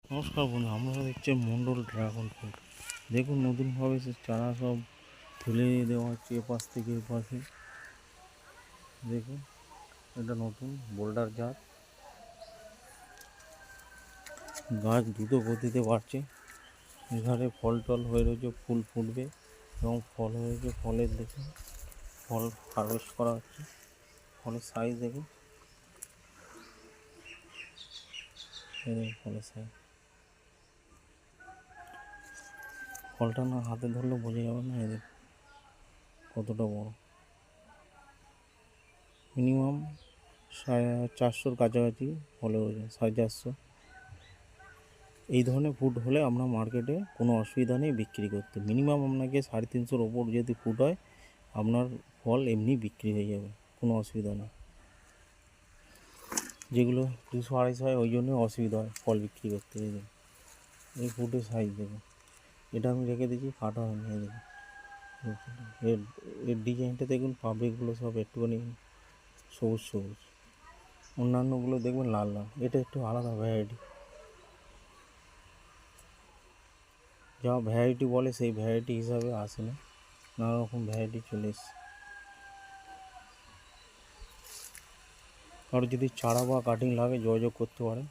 নমস্কার বন্ধু, আমরা দেখছি মন্ডল ড্রাগন ফ্রুট। দেখুন নতুনভাবে সে চারা সব তুলে দেওয়া হচ্ছে এপাশ থেকে এপাশে। দেখুন এটা নতুন বোল্ডার জাত, গাছ দ্রুত গতিতে বাড়ছে। এখানে ফল টল হয়ে রয়েছে, ফুল ফুটবে এবং ফল হয়েছে। ফলের দেখুন ফল হারভেস্ট করা হচ্ছে। ফলের সাইজ দেখুন, এই দেখুন ফলের সাইজ। ফলটা না হাতে ধরলে বোঝা যাবে না, এই দেখুন কতটা বড়। মিনিমাম 450-র কাছাকাছি ফলের ওজন, 450। এই ধরনের ফুড হলে আমরা মার্কেটে কোনো অসুবিধা নেই বিক্রি করতে। মিনিমাম আপনাকে 350-র ওপর যদি ফুড হয়, আপনার ফল এমনি বিক্রি হয়ে যাবে, কোনো অসুবিধা নেই। যেগুলো 200-250 হয় ওই জন্য অসুবিধা হয় ফল বিক্রি করতে। এই ফুডের সাইজ দেখুন, এটা আমি রেখে দিয়েছি, কাটা হয়নি। এই দেখুন এর এর ডিজাইনটা দেখুন, পাপড়িগুলো সব একটুখানি সবুজ সবুজ, অন্যান্যগুলো দেখবেন লাল লাল। এটা একটু আলাদা ভ্যারাইটি, যা ভ্যারাইটি বলে সেই ভ্যারাইটি হিসাবে আসে না, নানা রকম ভ্যারাইটি চলে এসছে। কারো যদি চারা বা কাটিং লাগে যোগাযোগ করতে পারেন।